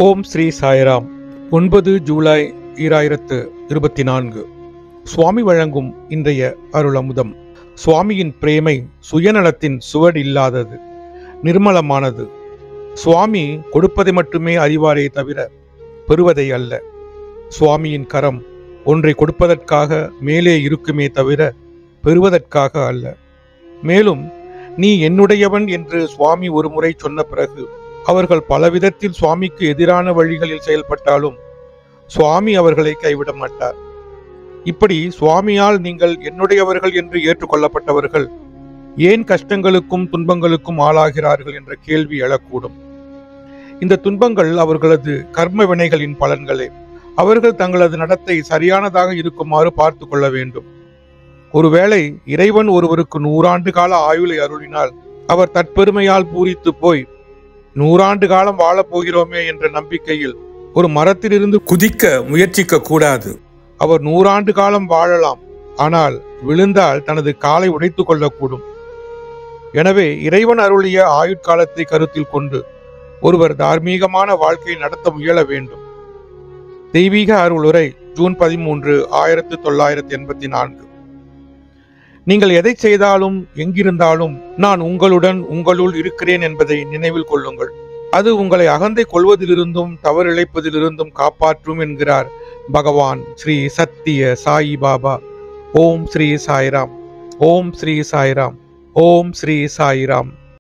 ஓம் ஸ்ரீ சாய்ராம். 9 ஜூலை 2024. சுவாமி வழங்கும் இன்றைய அருளமுதம். சுவாமியின் பிரேமை சுயநலத்தின் சுவடு இல்லாதது, நிர்மலமானது. சுவாமி கொடுப்பதை மட்டுமே அறிவாரே தவிர பெறுவதை அல்ல. சுவாமியின் கரம் ஒன்றை கொடுப்பதற்காக மேலே இருக்குமே தவிர பெறுவதற்காக அல்ல. மேலும் நீ என்னுடையவன் என்று சுவாமி ஒரு முறை சொன்ன பிறகு அவர்கள் பலவிதத்தில் சுவாமிக்கு எதிரான வழிகளில் செயல்பட்டாலும் சுவாமி அவர்களை கைவிட மாட்டார். இப்படி சுவாமியால் நீங்கள் என்னுடையவர்கள் என்று ஏற்றுக்கொள்ளப்பட்டவர்கள் ஏன் கஷ்டங்களுக்கும் துன்பங்களுக்கும் ஆளாகிறார்கள் என்ற கேள்வி எழக்கூடும். இந்த துன்பங்கள் அவர்களது கர்ம வினைகளின் பலன்களே. அவர்கள் தங்களது நடத்தை சரியானதாக இருக்குமாறு பார்த்து கொள்ள வேண்டும். ஒருவேளை இறைவன் ஒருவருக்கு 100 ஆண்டு கால ஆயுளை அருளினால் அவர் தற்பெருமையால் பூரித்து போய் 100 ஆண்டு காலம் வாழப் போகிறோமே என்ற நம்பிக்கையில் ஒரு மரத்திலிருந்து குதிக்க முயற்சிக்க கூடாது. அவர் 100 ஆண்டு காலம் வாழலாம், ஆனால் விழுந்தால் தனது காலை உடைத்துக் கொள்ளக்கூடும். எனவே இறைவன் அருளிய ஆயுட்காலத்தை கருத்தில் கொண்டு ஒருவர் தார்மீகமான வாழ்க்கையை நடத்த முயல வேண்டும். தெய்வீக அருளுரை, ஜூன் 13, 1984. நீங்கள் எதை செய்தாலும் எங்கிருந்தாலும் நான் உங்களுடன் உங்களுள் இருக்கிறேன் என்பதை நினைவில் கொள்ளுங்கள். அது உங்களை அகந்தை கொள்வதிலிருந்தும் தவறிழைப்பதிலிருந்தும் காப்பாற்றும் என்கிறார் பகவான் ஸ்ரீ சத்திய சாயி பாபா. ஓம் ஸ்ரீ சாய்ராம். ஓம் ஸ்ரீ சாய்ராம். ஓம் ஸ்ரீ சாய்ராம்.